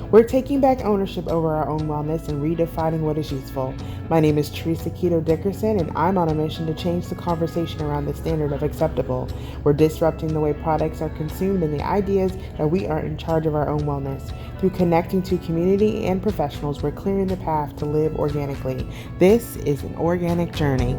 We're taking back ownership over our own wellness and redefining what is useful. My name is Teresa Keto Dickerson, and I'm on a mission to change the conversation around the standard of acceptable. We're disrupting the way products are consumed and the ideas that we are in charge of our own wellness. Through connecting to community and professionals, we're clearing the path to live organically. This is an organic journey.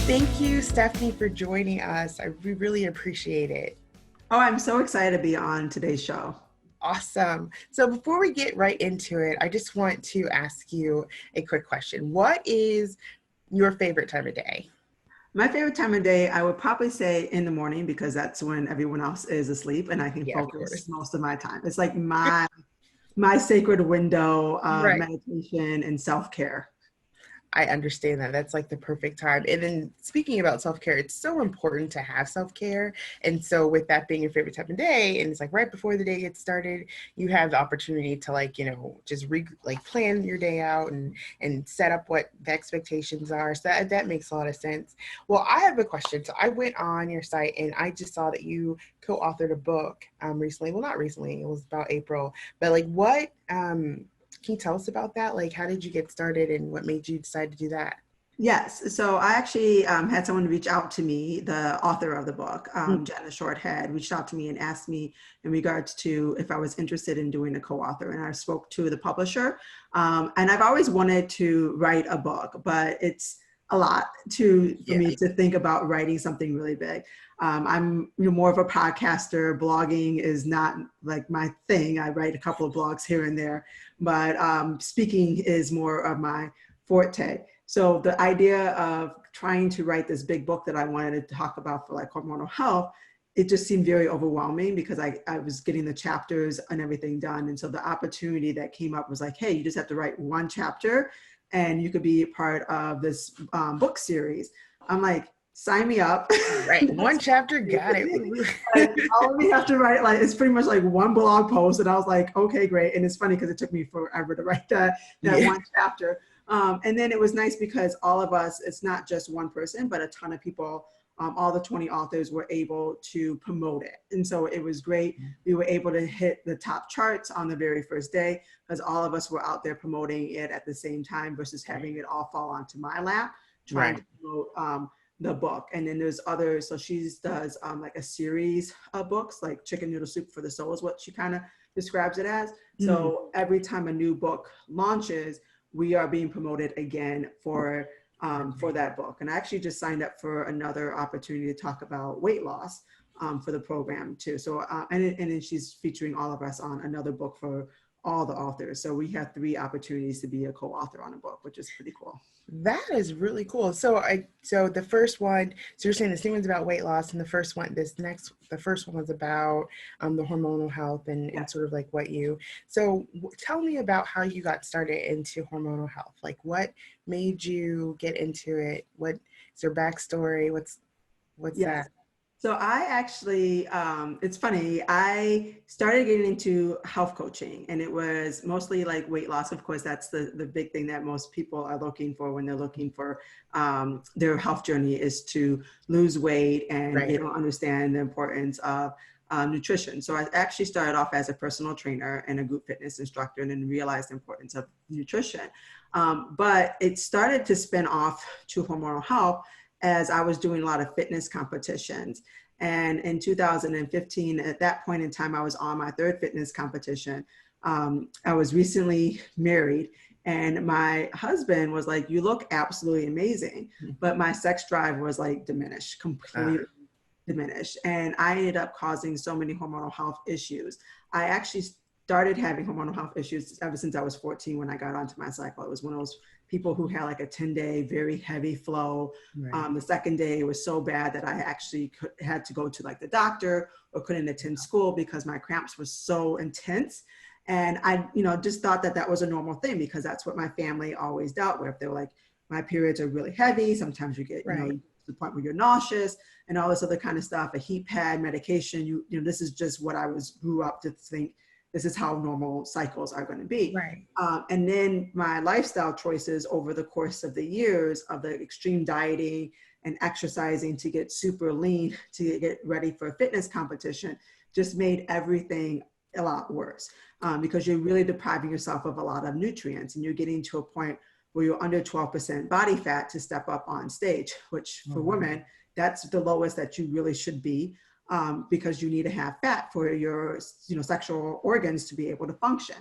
Thank you, Stephanie, for joining us. We really appreciate it. Oh, I'm so excited to be on today's show. Awesome. So before we get right into it, I just want to ask you a quick question. What is your favorite time of day? My favorite time of day, I would probably say in the morning because that's when everyone else is asleep and I can Yeah, of focus course. most of my time. It's like my sacred window of Right. meditation and self-care. I understand that. That's like the perfect time. And then speaking about self-care, it's so important to have self-care. And so with that being your favorite time of day, and it's like right before the day gets started, you have the opportunity to just plan your day out and set up what the expectations are. So that makes a lot of sense. Well, I have a question. So I went on your site and I just saw that you co-authored a book recently. Well, not recently, it was about April, but like what can you tell us about that? Like, how did you get started and what made you decide to do that? Yes. So I actually had someone reach out to me, the author of the book, Mm. Jenna Shorthead, reached out to me and asked me in regards to if I was interested in doing a co-author. And I spoke to the publisher. And I've always wanted to write a book, but it's a lot for Yeah. me to think about writing something really big. I'm more of a podcaster. Blogging is not like my thing. I write a couple of blogs here and there, but speaking is more of my forte. So the idea of trying to write this big book that I wanted to talk about for like hormonal health, it just seemed very overwhelming because I was getting the chapters and everything done. And so the opportunity that came up was like, hey, you just have to write one chapter and you could be part of this book series. I'm like, sign me up. Right. One chapter, got it. Like, all we have to write, like, it's pretty much like one blog post. And I was like, okay, great. And it's funny because it took me forever to write that Yeah. one chapter. And then it was nice because all of us, it's not just one person, but a ton of people, all the 20 authors were able to promote it. And so it was great. We were able to hit the top charts on the very first day because all of us were out there promoting it at the same time versus having it all fall onto my lap, trying Right. to promote the book. And then there's others. So she does like a series of books, like Chicken Noodle Soup for the Soul is what she kind of describes it as. So every time a new book launches, we are being promoted again for that book. And I actually just signed up for another opportunity to talk about weight loss for the program too. So and then she's featuring all of us on another book for all the authors. So we have 3 opportunities to be a co-author on a book, which is pretty cool. That is really cool. So the first one, so you're saying the second one's about weight loss, and the first one was about the hormonal health and sort of like tell me about how you got started into hormonal health. Like what made you get into it? What is your backstory? What's Yes. that? So I actually, it's funny, I started getting into health coaching and it was mostly like weight loss. Of course, that's the big thing that most people are looking for when they're looking for their health journey is to lose weight and they Right. don't understand the importance of nutrition. So I actually started off as a personal trainer and a group fitness instructor and then realized the importance of nutrition. But it started to spin off to hormonal health as I was doing a lot of fitness competitions. And in 2015, at that point in time, I was on my 3rd fitness competition. I was recently married and my husband was like, you look absolutely amazing. But my sex drive was like diminished, completely diminished. And I ended up causing so many hormonal health issues. I actually started having hormonal health issues ever since I was 14 when I got onto my cycle. It was one of those people who had like a 10-day, very heavy flow. Right. The second day was so bad that I actually had to go to like the doctor or couldn't attend school because my cramps were so intense. And I, just thought that was a normal thing because that's what my family always dealt with. They were like, my periods are really heavy. Sometimes you get, Right. to the point where you're nauseous and all this other kind of stuff, a heat pad, medication, this is just what I grew up to think this is how normal cycles are going to be. Right. And then my lifestyle choices over the course of the years of the extreme dieting and exercising to get super lean to get ready for a fitness competition just made everything a lot worse, because you're really depriving yourself of a lot of nutrients, and you're getting to a point where you're under 12% body fat to step up on stage, which for women, that's the lowest that you really should be, because you need to have fat for your, sexual organs to be able to function.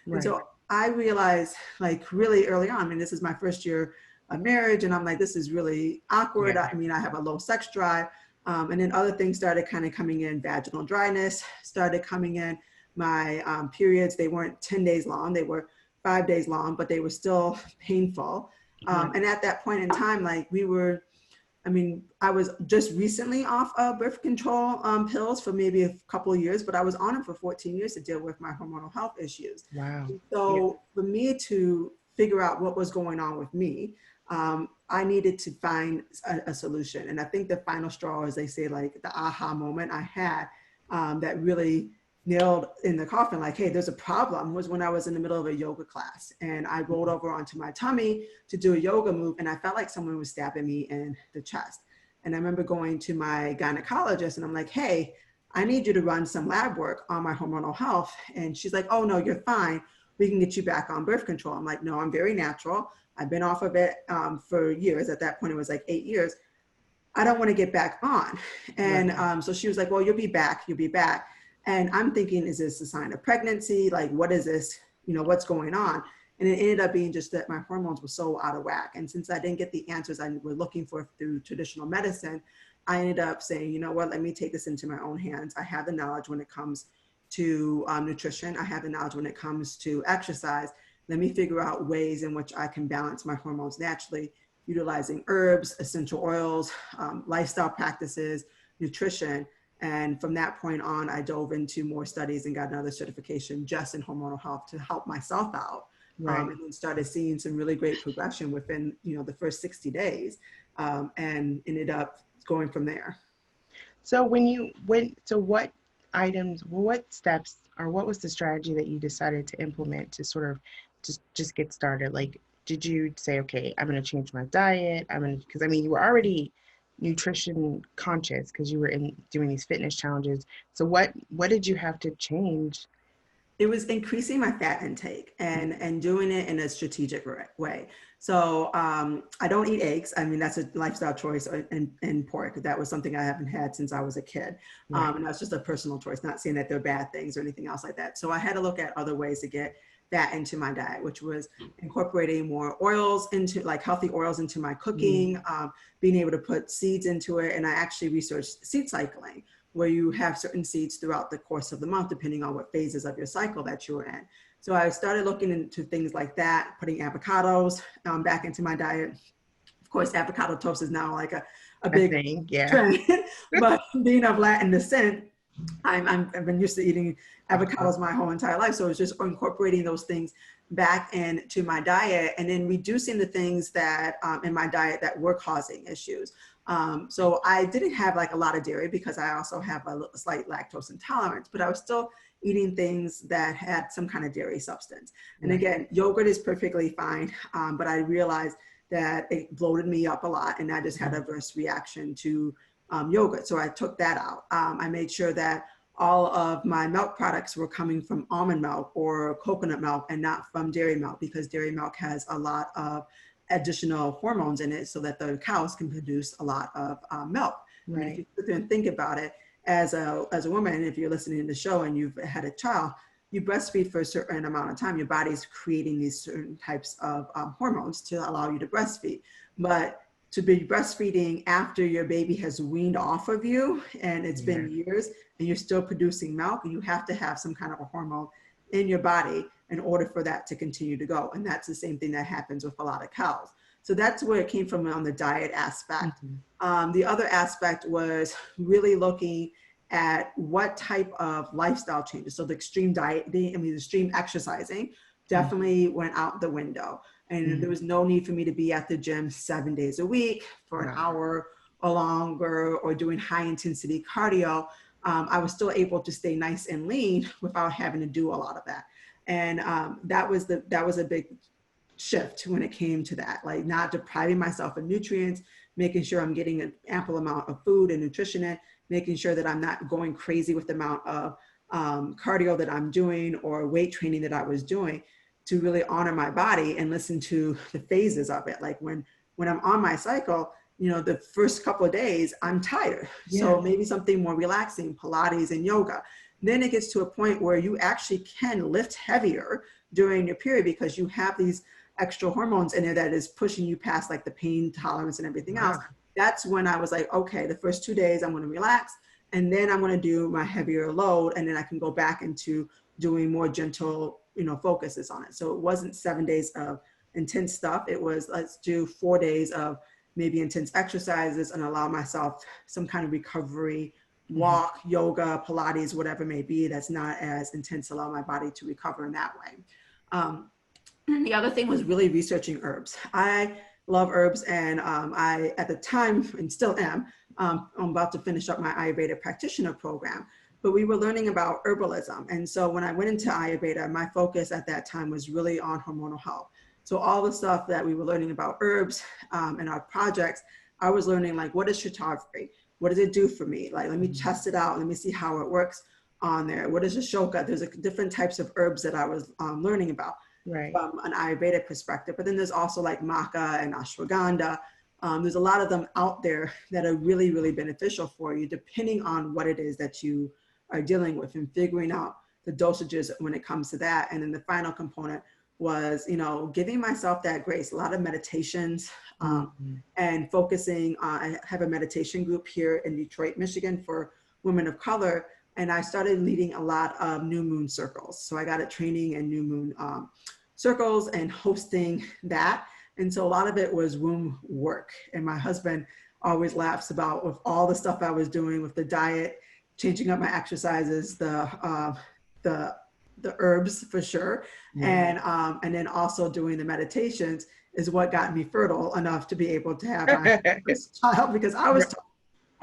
And Right. so I realized, like, really early on, I mean, this is my first year of marriage, and I'm like, this is really awkward. Yeah. I mean, I have a low sex drive. And then other things started kind of coming in. Vaginal dryness started coming in. My periods, they weren't 10 days long, they were 5 days long, but they were still painful. And at that point in time, like, I was just recently off of birth control pills for maybe a couple of years, but I was on them for 14 years to deal with my hormonal health issues. Wow. So for me to figure out what was going on with me, I needed to find a solution. And I think the final straw, as they say, like the aha moment I had, that really nailed in the coffin, like, hey, there's a problem, was when I was in the middle of a yoga class and I rolled over onto my tummy to do a yoga move, and I felt like someone was stabbing me in the chest. And I remember going to my gynecologist and I'm like, hey, I need you to run some lab work on my hormonal health. And she's like, oh no, you're fine, we can get you back on birth control. I'm like, no, I'm very natural, I've been off of it for years. At that point it was like 8 years. I don't want to get back on. And so she was like, well, you'll be back. And I'm thinking, is this a sign of pregnancy? Like, what is this? What's going on? And it ended up being just that my hormones were so out of whack. And since I didn't get the answers I was looking for through traditional medicine, I ended up saying, you know what, let me take this into my own hands. I have the knowledge when it comes to nutrition. I have the knowledge when it comes to exercise. Let me figure out ways in which I can balance my hormones naturally, utilizing herbs, essential oils, lifestyle practices, nutrition. And from that point on, I dove into more studies and got another certification just in hormonal health to help myself out. And then started seeing some really great progression within, the first 60 days, and ended up going from there. So when you went, so what items, what steps, or what was the strategy that you decided to implement to sort of just get started? Like, did you say, okay, I'm going to change my diet? Because I mean, you were already nutrition conscious because you were doing these fitness challenges. So what did you have to change? It was increasing my fat intake and doing it in a strategic way. So I don't eat eggs. I mean, that's a lifestyle choice, and pork. That was something I haven't had since I was a kid. And that's just a personal choice, not saying that they're bad things or anything else like that. So I had to look at other ways to get fat into my diet, which was incorporating more oils into, like, healthy oils into my cooking, being able to put seeds into it. And I actually researched seed cycling, where you have certain seeds throughout the course of the month, depending on what phases of your cycle that you're in. So I started looking into things like that, putting avocados back into my diet. Of course, avocado toast is now like a big thing, yeah. trend, but being of Latin descent, I've been used to eating avocados my whole entire life. So it's just incorporating those things back into my diet, and then reducing the things that in my diet that were causing issues. So I didn't have like a lot of dairy because I also have a slight lactose intolerance, but I was still eating things that had some kind of dairy substance. And again, yogurt is perfectly fine, but I realized that it bloated me up a lot, and I just had a adverse reaction to yogurt. So I took that out. I made sure that all of my milk products were coming from almond milk or coconut milk and not from dairy milk, because dairy milk has a lot of additional hormones in it so that the cows can produce a lot of milk. I mean, if you sit there and think about it, as a woman, if you're listening to the show and you've had a child, you breastfeed for a certain amount of time. Your body's creating these certain types of hormones to allow you to breastfeed. But to be breastfeeding after your baby has weaned off of you and it's been years and you're still producing milk, you have to have some kind of a hormone in your body in order for that to continue to go. And that's the same thing that happens with a lot of cows. So that's where it came from on the diet aspect. The other aspect was really looking at what type of lifestyle changes. So the extreme diet, the extreme exercising definitely went out the window. And there was no need for me to be at the gym 7 days a week for an hour or longer, or doing high intensity cardio. I was still able to stay nice and lean without having to do a lot of that. And that was a big shift when it came to that, like not depriving myself of nutrients, making sure I'm getting an ample amount of food and nutrition in, making sure that I'm not going crazy with the amount of cardio that I'm doing or weight training that I was doing, to really honor my body and listen to the phases of it. Like when I'm on my cycle, you know, the first couple of days I'm tired. Yeah. So maybe something more relaxing, Pilates and yoga. Then it gets to a point where you actually can lift heavier during your period because you have these extra hormones in there that is pushing you past like the pain tolerance and everything else. Wow. That's when I was like, okay, the first 2 days I'm going to relax, and then I'm going to do my heavier load, and then I can go back into doing more gentle, you know, focuses on it. So it wasn't 7 days of intense stuff. It was, let's do 4 days of maybe intense exercises and allow myself some kind of recovery, walk, yoga, Pilates, whatever it may be, that's not as intense, allow my body to recover in that way. The other thing was really researching herbs. I love herbs, and I, at the time, and still am, I'm about to finish up my Ayurveda practitioner program, but we were learning about herbalism. And so when I went into Ayurveda, my focus at that time was really on hormonal health. So all the stuff that we were learning about herbs in our projects, I was learning like, what is Shatavari? What does it do for me? Like, let me test it out. Let me see how it works on there. What is Ashoka? There's different types of herbs that I was learning about Right. from an Ayurvedic perspective. But then there's also like maca and ashwagandha. There's a lot of them out there that are really, really beneficial for you, depending on what it is that you are dealing with, and figuring out the dosages when it comes to that. And then the final component was, you know, giving myself that grace, a lot of meditations, and focusing on, I have a meditation group here in Detroit, Michigan for women of color. And I started leading a lot of new moon circles. So I got a training in new moon circles and hosting that. And so a lot of it was womb work. And my husband always laughs about, with all the stuff I was doing with the diet, changing up my exercises, the herbs for sure. And then also doing the meditations is what got me fertile enough to be able to have my first child, because I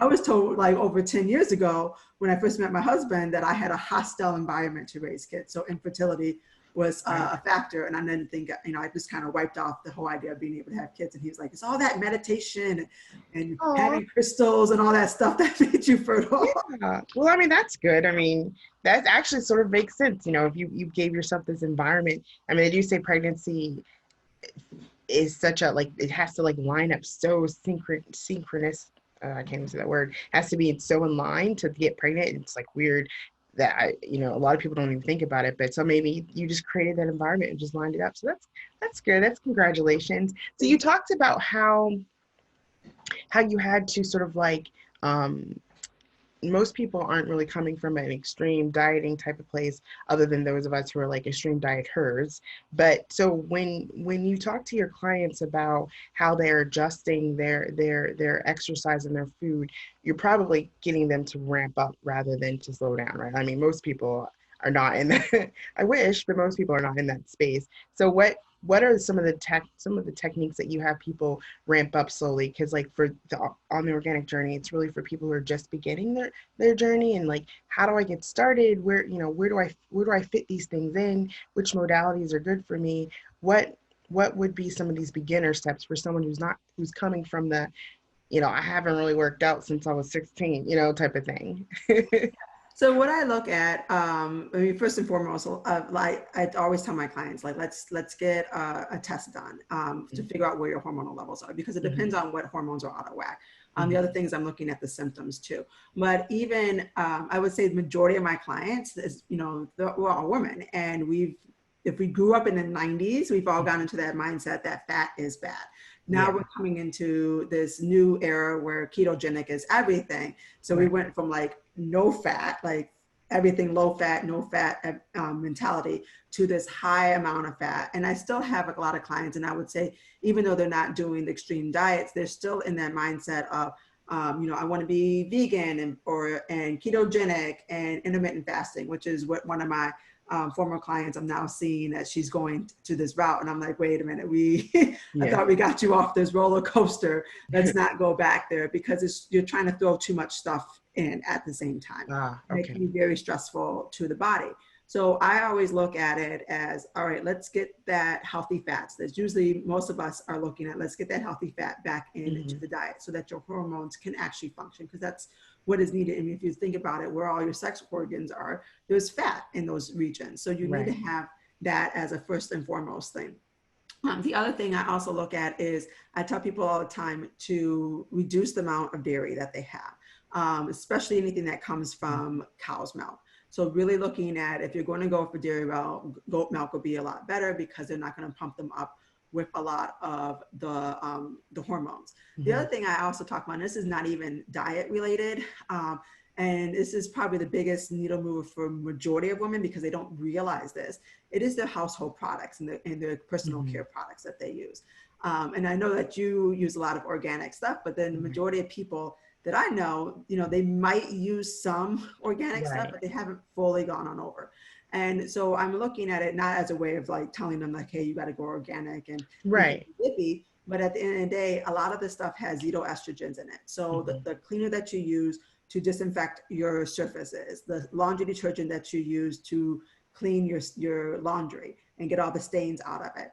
was told like over 10 years ago when I first met my husband that I had a hostile environment to raise kids. So infertility was a factor. And I didn't think, you know, I just kind of wiped off the whole idea of being able to have kids. And he was like, it's all that meditation and having crystals and all that stuff that made you fertile. Yeah. Well, I mean, that's good. I mean, that actually sort of makes sense. You know, if you gave yourself this environment, I mean, they do say pregnancy is such a, like, it has to like line up so synchronous. I can't even say that word. Has to be so in line to get pregnant. It's like weird that you know, a lot of people don't even think about it, but so maybe you just created that environment and just lined it up. So that's good. That's congratulations. So you talked about how you had to sort of like most people aren't really coming from an extreme dieting type of place, other than those of us who are like extreme dieters. But so when you talk to your clients about how they're adjusting their exercise and their food, you're probably getting them to ramp up rather than to slow down, right? I mean, most people are not in that. I wish, but most people are not in that space. So what are some of the techniques that you have people ramp up slowly? Because like on the organic journey, it's really for people who are just beginning their journey, and like, how do I get started? Where do I fit these things in? Which modalities are good for me? What would be some of these beginner steps for someone who's coming from the, I haven't really worked out since I was 16, type of thing. So what I look at, I mean, first and foremost, like I always tell my clients, like let's get a test done to figure out where your hormonal levels are, because it depends on what hormones are out of whack. The other things, I'm looking at the symptoms too. But even I would say the majority of my clients is, we're all women, and if we grew up in the 90s, we've all gone into that mindset that fat is bad. Now we're coming into this new era where ketogenic is everything. So we went from like no fat, like everything low fat, no fat mentality, to this high amount of fat. And I still have a lot of clients, and I would say, even though they're not doing the extreme diets, they're still in that mindset of, I want to be vegan and ketogenic and intermittent fasting, which is what one of my former clients, I'm now seeing that she's going to this route. And I'm like, wait a minute, I Yeah. thought we got you off this roller coaster. Let's not go back there, because you're trying to throw too much stuff in at the same time. Ah, And it okay. can be very stressful to the body. So I always look at it as, all right, let's get that healthy fats. That's usually most of us are looking at, let's get that healthy fat back into the diet so that your hormones can actually function, because that's what is needed. I mean, if you think about it, where all your sex organs are, there's fat in those regions. So you need to have that as a first and foremost thing. The other thing I also look at is, I tell people all the time to reduce the amount of dairy that they have, especially anything that comes from cow's milk. So really looking at, if you're going to go for dairy, well, goat milk will be a lot better, because they're not going to pump them up with a lot of the hormones. The other thing I also talk about, and this is not even diet related, and this is probably the biggest needle mover for majority of women, because they don't realize this. It is their household products and their personal care products that they use. And I know that you use a lot of organic stuff, but then the majority of people that I know, they might use some organic stuff, but they haven't fully gone on over. And so I'm looking at it not as a way of like telling them like, hey, you got to go organic and hippy, but at the end of the day, a lot of this stuff has xenoestrogens in it. So the cleaner that you use to disinfect your surfaces, the laundry detergent that you use to clean your laundry and get all the stains out of it,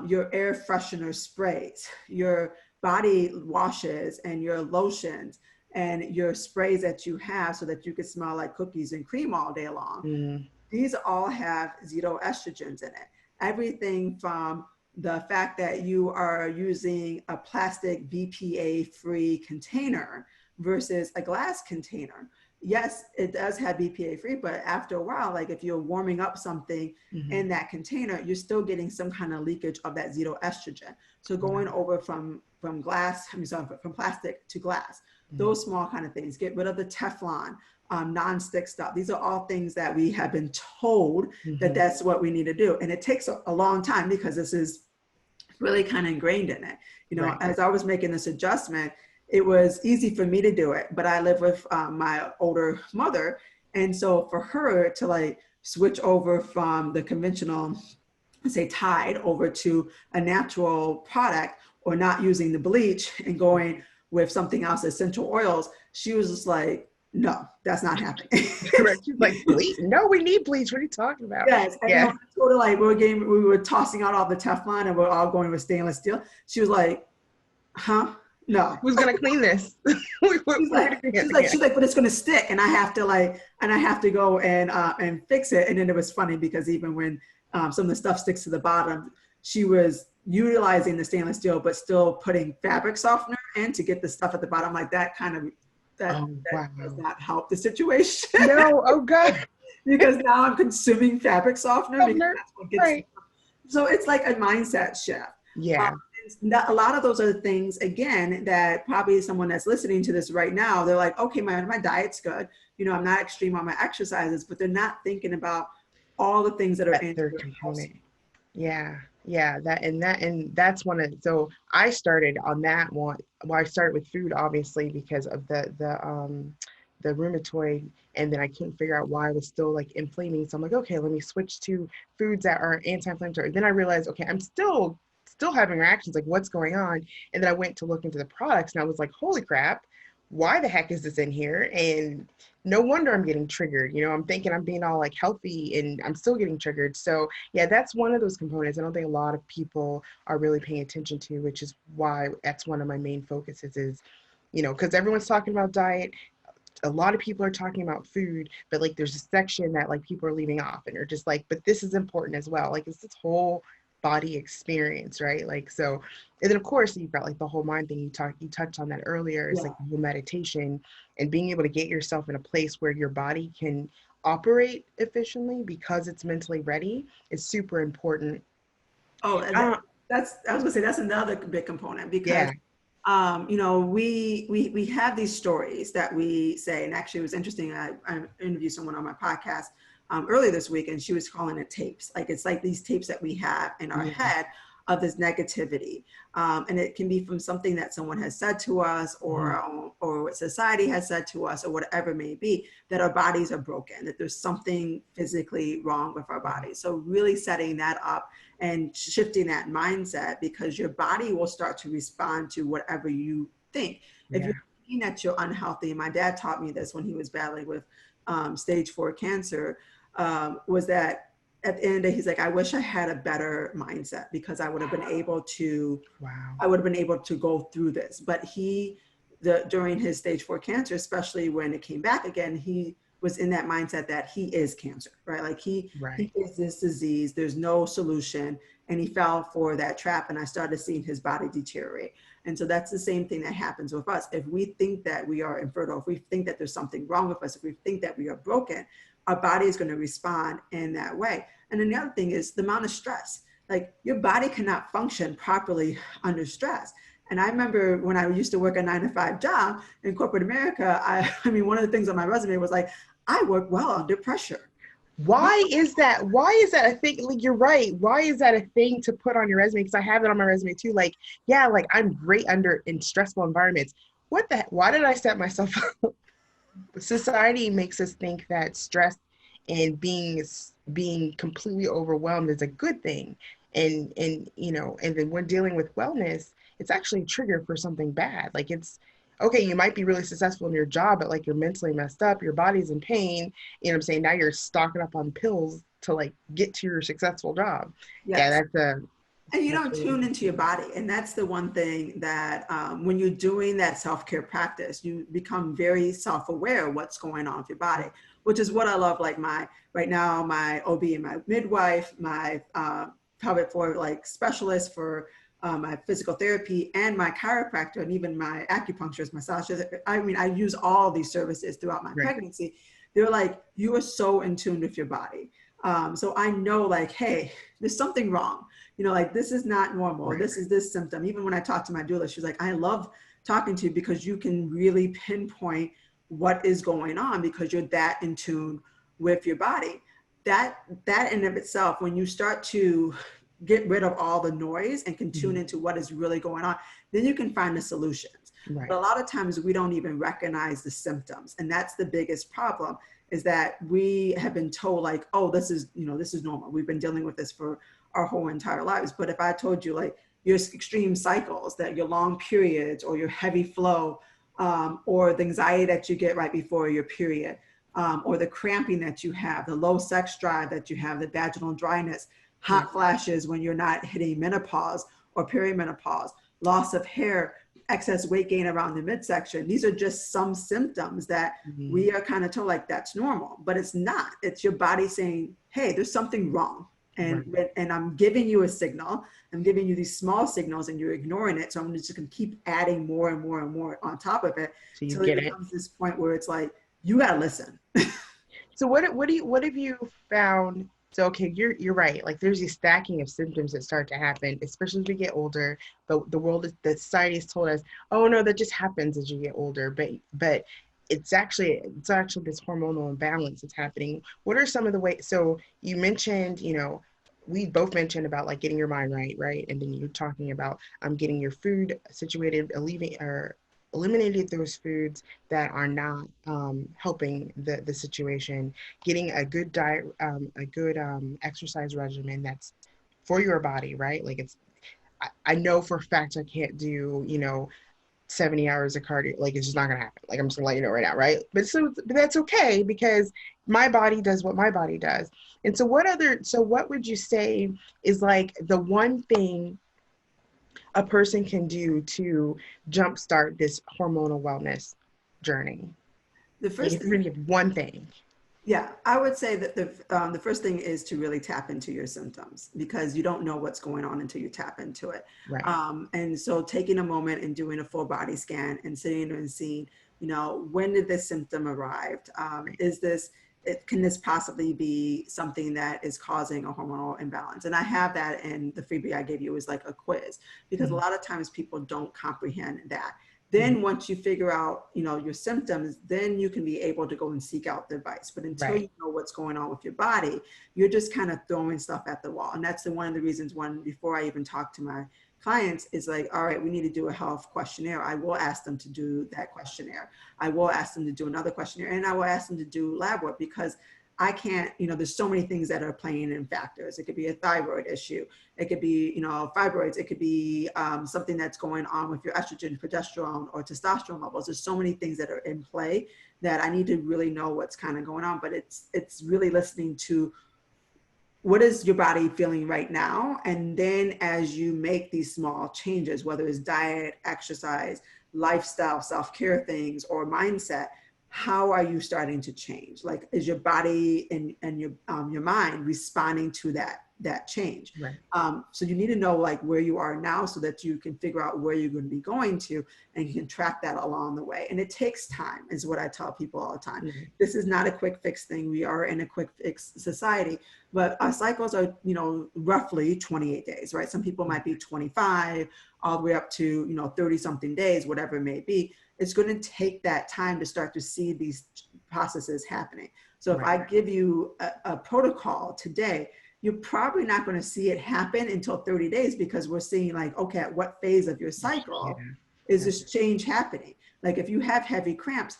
your air freshener sprays, your body washes and your lotions and your sprays that you have so that you can smell like cookies and cream all day long. These all have xenoestrogens in it. Everything from the fact that you are using a plastic BPA-free container versus a glass container. Yes, it does have BPA free, but after a while, like if you're warming up something in that container, you're still getting some kind of leakage of that xenoestrogen. So going over from plastic to glass, those small kind of things, get rid of the Teflon, non-stick stuff. These are all things that we have been told that that's what we need to do. And it takes a long time, because this is really kind of ingrained in it. As I was making this adjustment, it was easy for me to do it, but I live with my older mother. And so for her to like switch over from the conventional, say Tide, over to a natural product, or not using the bleach and going with something else, essential oils, she was just like, no, that's not happening. She's like, bleach? No, we need bleach. What are you talking about? Yes. And then sort of like we were tossing out all the Teflon and we're all going with stainless steel. She was like, huh? No. Who's gonna clean this? She's like, but it's gonna stick, and I have to go and fix it. And then it was funny, because even when some of the stuff sticks to the bottom, she was utilizing the stainless steel, but still putting fabric softener in to get the stuff at the bottom. Like that does not help the situation. No, oh God. Because now I'm consuming fabric softener. Because that's what gets So it's like a mindset shift. Yeah. A lot of those are the things, again, that probably someone that's listening to this right now, they're like, okay, my diet's good. I'm not extreme on my exercises, but they're not thinking about all the things that are in their component. Yeah. That's one of, so I started on that one. Well, I started with food, obviously, because of the rheumatoid, and then I couldn't figure out why I was still like inflaming. So I'm like, okay, let me switch to foods that are anti-inflammatory. Then I realized, okay, I'm still having reactions, like what's going on? And then I went to look into the products, and I was like, holy crap, why the heck is this in here? And no wonder I'm getting triggered. I'm thinking I'm being all like healthy, and I'm still getting triggered. So yeah, that's one of those components I don't think a lot of people are really paying attention to, which is why that's one of my main focuses is, because everyone's talking about diet. A lot of people are talking about food, but like there's a section that like people are leaving off and are just like, but this is important as well. Like it's this whole body experience, right? Like, so, and then of course you've got like the whole mind thing. You touched on that earlier. It's like the whole meditation and being able to get yourself in a place where your body can operate efficiently because it's mentally ready is super important. Oh, I was gonna say that's another big component, because we have these stories that we say, and actually it was interesting. I interviewed someone on my podcast earlier this week, and she was calling it tapes. Like it's like these tapes that we have in our head of this negativity, and it can be from something that someone has said to us, or or what society has said to us or whatever it may be, that our bodies are broken, that there's something physically wrong with our bodies. So really setting that up and shifting that mindset, because your body will start to respond to whatever you think. If Yeah. you're thinking that you're unhealthy, my dad taught me this when he was battling with stage 4 cancer, was that at the end of the day, he's like, I wish I had a better mindset, because I would have been able to Wow. go through this. But during his stage 4 cancer, especially when it came back again, he was in that mindset that he is cancer, right? Like he Right. is this disease, there's no solution. And he fell for that trap, and I started seeing his body deteriorate. And so that's the same thing that happens with us. If we think that we are infertile, if we think that there's something wrong with us, if we think that we are broken, our body is going to respond in that way. And then the other thing is the amount of stress. Like, your body cannot function properly under stress. And I remember when I used to work a 9-to-5 job in corporate America, I mean, one of the things on my resume was like, I work well under pressure. Why is that? Why is that a thing? Like, you're right. Why is that a thing to put on your resume? Because I have it on my resume too. Like, yeah, like I'm great under in stressful environments. What the? Why did I set myself up? Society makes us think that stress and being completely overwhelmed is a good thing, and and then when dealing with wellness, it's actually a trigger for something bad. Like, it's okay, you might be really successful in your job, but like you're mentally messed up, your body's in pain. You know what I'm saying? Now you're stocking up on pills to like get to your successful job. Yeah, Yes. And you that's don't really tune into your body. And that's the one thing that when you're doing that self-care practice, you become very self-aware of what's going on with your body, which is what I love. Like right now, my OB and my midwife, my pelvic floor like specialist for my physical therapy, and my chiropractor, and even my acupuncturist, massagist. I mean, I use all these services throughout my right. pregnancy. They're like, you are so in tune with your body. So I know, like, hey, there's something wrong. Like, this is not normal. Right. This is this symptom. Even when I talked to my doula, she's like, I love talking to you because you can really pinpoint what is going on because you're that in tune with your body. That in of itself, when you start to get rid of all the noise and can tune Mhm. into what is really going on, then you can find the solutions. Right. But a lot of times we don't even recognize the symptoms. And that's the biggest problem, is that we have been told like, oh, this is normal. We've been dealing with this for our whole entire lives. But if I told you like your extreme cycles, that your long periods or your heavy flow, or the anxiety that you get right before your period, or the cramping that you have, the low sex drive that you have, the vaginal dryness, Yeah. hot flashes when you're not hitting menopause or perimenopause, loss of hair, excess weight gain around the midsection. These are just some symptoms that Mhm. we are kind of told like that's normal, but it's not. It's your body saying, hey, there's something wrong. Right. And I'm giving you a signal. I'm giving you these small signals and you're ignoring it. So I'm just going to keep adding more and more and more on top of it So you till it get it. becomes this point where it's like, you got to listen. So what have you found? So okay, you're right. Like, there's a stacking of symptoms that start to happen, especially as we get older. But the society has told us, oh no, that just happens as you get older. But it's actually this hormonal imbalance that's happening. What are some of the ways? So you mentioned, we both mentioned about like getting your mind right, right? And then you're talking about getting your food situated, eliminating those foods that are not helping the situation, getting a good diet, a good exercise regimen that's for your body, right? Like, I know for a fact I can't do, 70 hours of cardio. Like, it's just not gonna happen. Like, I'm just gonna let you know right now, right? But that's okay, because my body does what my body does. And so what would you say is like the one thing a person can do to jumpstart this hormonal wellness journey? The Like, first if you're thing, gonna give one thing. yeah, I would say that the first thing is to really tap into your symptoms, because you don't know what's going on until you tap into it. Right. And so taking a moment and doing a full body scan and sitting and seeing, when did this symptom arrive? Right. Can this possibly be something that is causing a hormonal imbalance? And I have that in the freebie I gave you, is like a quiz, because a Mhm. lot of times people don't comprehend that. Mhm. Then once you figure out, your symptoms, then you can be able to go and seek out the advice. But until Right. you know what's going on with your body, you're just kind of throwing stuff at the wall. And that's one of the reasons, before I even talked to my clients is like, all right, we need to do a health questionnaire. I will ask them to do that questionnaire. I will ask them to do another questionnaire, and I will ask them to do lab work, because I can't, there's so many things that are playing in factors. It could be a thyroid issue. It could be, fibroids. It could be something that's going on with your estrogen, progesterone, or testosterone levels. There's so many things that are in play that I need to really know what's kind of going on. But it's really listening to what is your body feeling right now? And then as you make these small changes, whether it's diet, exercise, lifestyle, self-care things, or mindset, how are you starting to change? Like, is your body and your mind responding to that change? Right. So you need to know like where you are now, so that you can figure out where you're going to be going to, and you can track that along the way. And it takes time, is what I tell people all the time. Mm-hmm. This is not a quick fix thing. We are in a quick fix society, but our cycles are, roughly 28 days, right? Some people might be 25 all the way up to, 30 something days, whatever it may be. It's going to take that time to start to see these processes happening. So if I give you a protocol today, you're probably not going to see it happen until 30 days, because we're seeing like, okay, at what phase of your cycle is this change happening? Like if you have heavy cramps,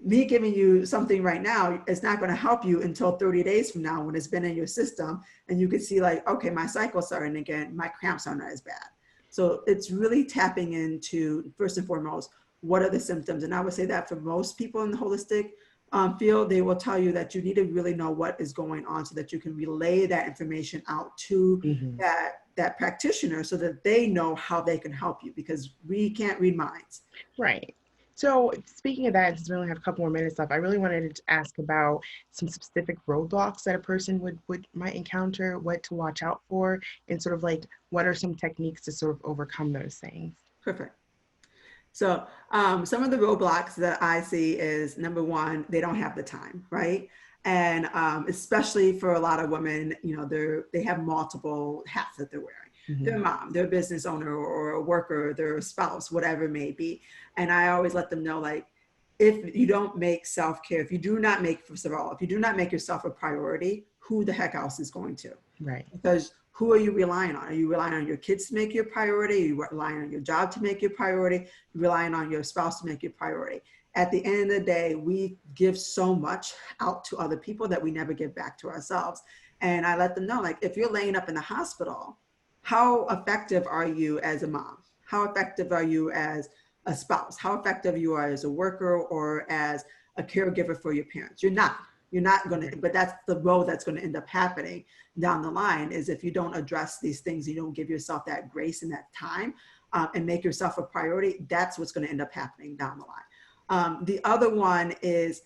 me giving you something right now is not going to help you until 30 days from now, when it's been in your system and you can see like, okay, my cycle's starting again, my cramps are not as bad. So it's really tapping into, first and foremost, what are the symptoms? And I would say that for most people in the holistic field, they will tell you that you need to really know what is going on, so that you can relay that information out to that practitioner, so that they know how they can help you, because we can't read minds. Right. So speaking of that, since we only have a couple more minutes left, I really wanted to ask about some specific roadblocks that a person might encounter, what to watch out for, and sort of like what are some techniques to sort of overcome those things. Perfect. So some of the roadblocks that I see is, number one, they don't have the time, right? And especially for a lot of women, they have multiple hats that they're wearing. Mm-hmm. They're a mom, they're a business owner, or a worker, they're a spouse, whatever it may be. And I always let them know, like, if you don't make self-care, if you do not make yourself a priority, who the heck else is going to? Right. Because who are you relying on? Are you relying on your kids to make your priority? Are you relying on your job to make your priority? Are you relying on your spouse to make your priority? At the end of the day, we give so much out to other people that we never give back to ourselves. And I let them know, like, if you're laying up in the hospital, how effective are you as a mom? How effective are you as a spouse? How effective you are as a worker or as a caregiver for your parents? You're not going to, but that's the road that's going to end up happening down the line, is if you don't address these things, you don't give yourself that grace and that time and make yourself a priority, that's what's going to end up happening down the line. The other one is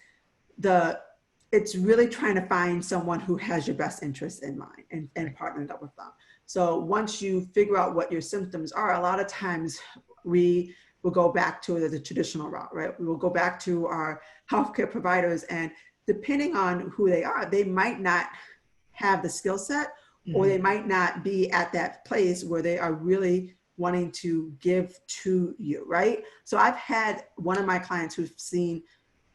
it's really trying to find someone who has your best interests in mind and partnering up with them. So once you figure out what your symptoms are, a lot of times we will go back to the traditional route, right? We will go back to our healthcare providers, and depending on who they are, they might not have the skill set, or they might not be at that place where they are really wanting to give to you, right? So I've had one of my clients who's seen,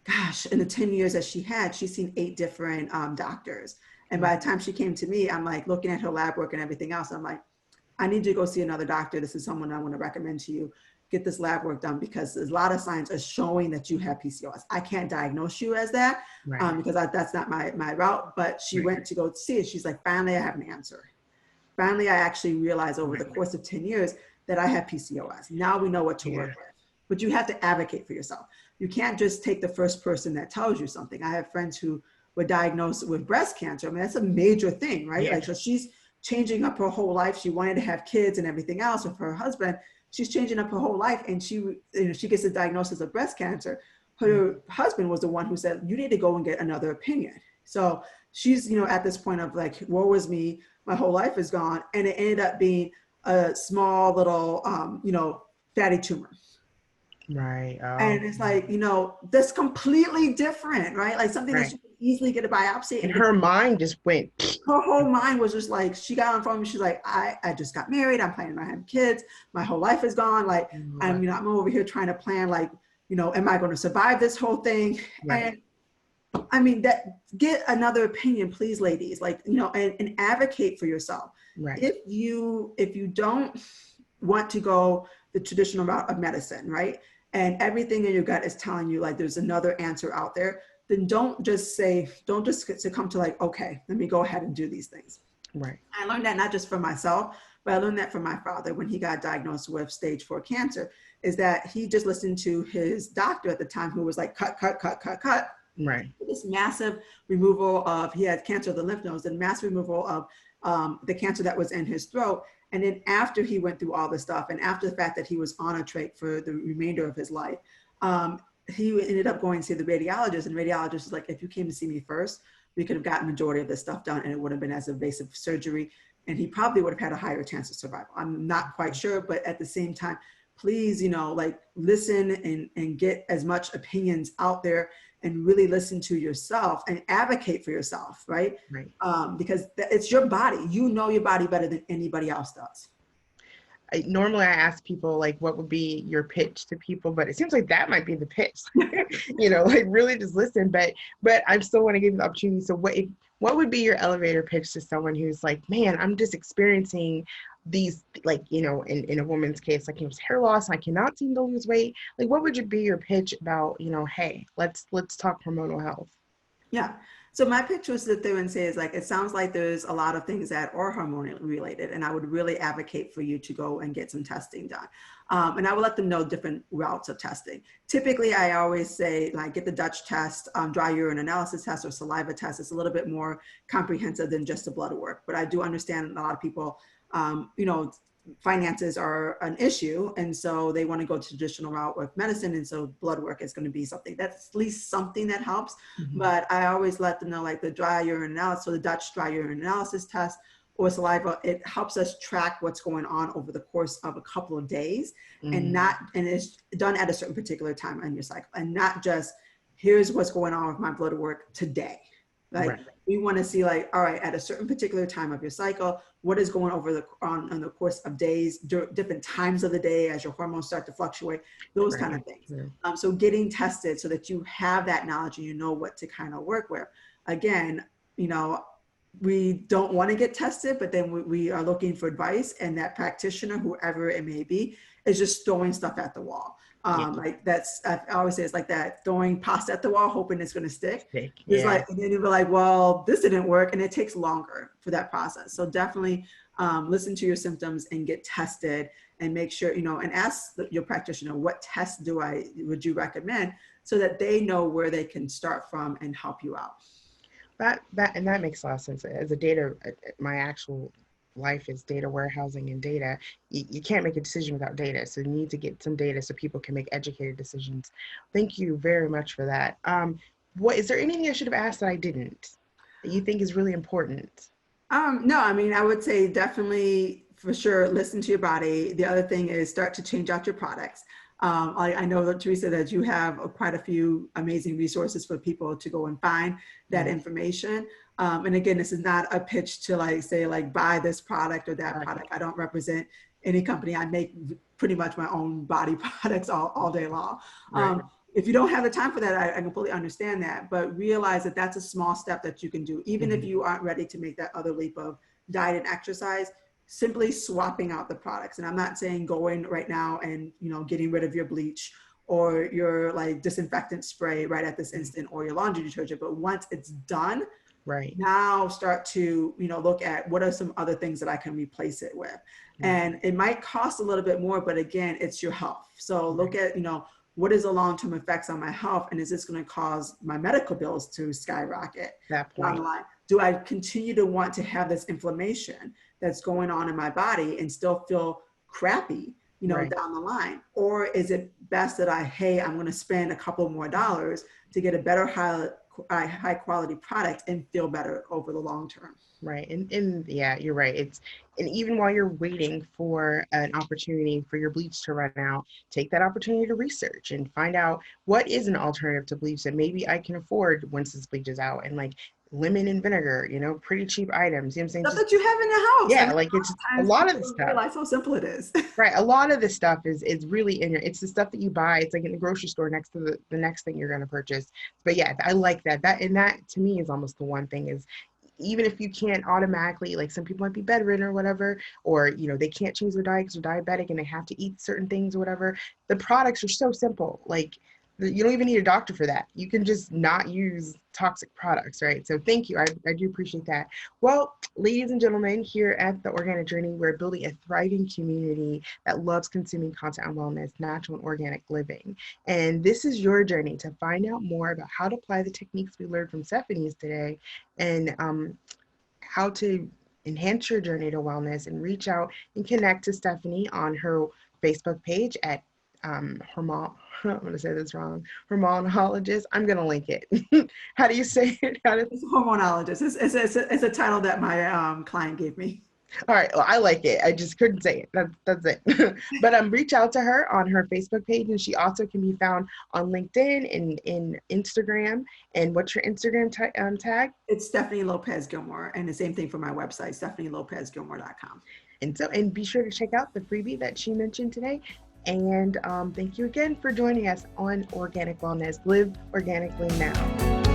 gosh, in the 10 years that she's seen 8 different doctors. And by the time she came to me, I'm like looking at her lab work and everything else. I'm like, I need you to go see another doctor. This is someone I want to recommend to you. Get this lab work done, because a lot of signs are showing that you have PCOS. I can't diagnose you as that because that's not my route, but she went to go see it. She's like, finally, I have an answer. Finally, I actually realized over the course of 10 years that I have PCOS. Now we know what to work with, but you have to advocate for yourself. You can't just take the first person that tells you something. I have friends who were diagnosed with breast cancer. I mean, that's a major thing, right? Like, so she's changing up her whole life. She wanted to have kids and everything else with her husband. She's changing up her whole life, and she gets a diagnosis of breast cancer. Her husband was the one who said, you need to go and get another opinion. So she's, at this point of like, woe is me, my whole life is gone. And it ended up being a small little, fatty tumor. Right. Oh. And it's like, that's completely different, right? Like something that you can easily get a biopsy. And her mind just went. Her whole mind was just like, she got on the phone and she's like, I just got married. I'm planning on having kids. My whole life is gone. Like, I'm over here trying to plan, like, am I going to survive this whole thing? Right. And I mean, get another opinion, please, ladies, like, and advocate for yourself. Right. If you don't want to go the traditional route of medicine, right? And everything in your gut is telling you like there's another answer out there, then don't just succumb to like, okay, let me go ahead and do these things. Right. I learned that not just from myself, but I learned that from my father when he got diagnosed with stage 4 cancer, is that he just listened to his doctor at the time who was like, cut, cut, cut, cut, cut. Right. This massive removal of, he had cancer of the lymph nodes, and massive removal of the cancer that was in his throat. And then after he went through all this stuff, and after the fact that he was on a trach for the remainder of his life, he ended up going to see the radiologist, and the radiologist was like, if you came to see me first, we could have gotten majority of this stuff done, and it would have been as invasive surgery, and he probably would have had a higher chance of survival. I'm not quite sure, but at the same time, please, like listen and get as much opinions out there, and really listen to yourself and advocate for yourself, right? Right. Because it's your body. You know your body better than anybody else does. Normally I ask people like, what would be your pitch to people, but it seems like that might be the pitch, like really just listen, but I still want to give you the opportunity. So what would be your elevator pitch to someone who's like, man, I'm just experiencing these, like, in a woman's case, like, it was hair loss, and I cannot seem to lose weight. Like, what would be your pitch about, hey, let's talk hormonal health? Yeah. So my pitch was sit there and say is like, it sounds like there's a lot of things that are hormonally related, and I would really advocate for you to go and get some testing done. And I would let them know different routes of testing. Typically, I always say like, get the Dutch test, dry urine analysis test, or saliva test. It's a little bit more comprehensive than just the blood work, but I do understand a lot of people, finances are an issue, and so they want to go to traditional route with medicine, and so blood work is going to be something that's at least something that helps. Mm-hmm. But I always let them know like the dry urine analysis, so the Dutch dry urine analysis test or saliva, it helps us track what's going on over the course of a couple of days, and it's done at a certain particular time in your cycle, and not just here's what's going on with my blood work today. Right. We want to see like, all right, at a certain particular time of your cycle, what is going over on the course of days, different times of the day as your hormones start to fluctuate, those kind of things. So getting tested so that you have that knowledge and you know what to kind of work with. Again, we don't want to get tested, but then we are looking for advice, and that practitioner, whoever it may be, is just throwing stuff at the wall. Like that's, I always say it's like that, throwing pasta at the wall, hoping it's going to stick. It's like, and then you'll be like, well, this didn't work, and it takes longer for that process. So definitely listen to your symptoms and get tested, and make sure, and ask your practitioner, what tests would you recommend, so that they know where they can start from and help you out. That makes a lot of sense. As a data, my actual life is data warehousing and data. You can't make a decision without data. So you need to get some data so people can make educated decisions. Thank you very much for that. Is there anything I should have asked that I didn't, that you think is really important? No, I mean, I would say definitely for sure, listen to your body. The other thing is start to change out your products. I know that Teresa, that you have quite a few amazing resources for people to go and find that information. And again, this is not a pitch to like say like buy this product or that product. I don't represent any company. I make pretty much my own body products all day long. If you don't have the time for that, I completely understand that, but realize that that's a small step that you can do. Even if you aren't ready to make that other leap of diet and exercise, simply swapping out the products. And I'm not saying going right now and, getting rid of your bleach or your like disinfectant spray right at this instant, or your laundry detergent, but once it's done, now start to, look at what are some other things that I can replace it with. And it might cost a little bit more, but again, it's your health. So look at, what is the long-term effects on my health? And is this going to cause my medical bills to skyrocket down the line? Do I continue to want to have this inflammation that's going on in my body and still feel crappy, down the line? Or is it best that I'm going to spend a couple more dollars to get a better high quality product and feel better over the long term? Right. And yeah, you're right. And even while you're waiting for an opportunity for your bleach to run out, take that opportunity to research and find out what is an alternative to bleach that maybe I can afford once this bleach is out. And like lemon and vinegar, pretty cheap items. You know what I'm saying? Stuff that you have in your house. Yeah, like it's a lot of the stuff. Realize how simple it is. Right. A lot of this stuff is really it's the stuff that you buy. It's like in the grocery store next to the next thing you're going to purchase. But yeah, I like that. That to me is almost the one thing is, even if you can't automatically, like some people might be bedridden or whatever, or they can't change their diet because they're diabetic and they have to eat certain things or whatever, the products are so simple. Like you don't even need a doctor for that. You can just not use toxic products, right? So thank you. I do appreciate that. Well, ladies and gentlemen, here at the Organic Journey, we're building a thriving community that loves consuming content on wellness, natural and organic living. And this is your journey to find out more about how to apply the techniques we learned from Stephanie's today, and how to enhance your journey to wellness, and reach out and connect to Stephanie on her Facebook page at Hormonal. I'm going to say this wrong. Hormonologist. I'm going to link it. How do you say it? It's a hormonologist. It's a title that my client gave me. All right. Well, I like it. I just couldn't say it. That's it. But reach out to her on her Facebook page, and she also can be found on LinkedIn and in Instagram. And what's your Instagram tag? It's Stephanie Lopez Gilmore, and the same thing for my website, stephanielopezgilmore.com. And be sure to check out the freebie that she mentioned today. And thank you again for joining us on Organic Wellness. Live organically now.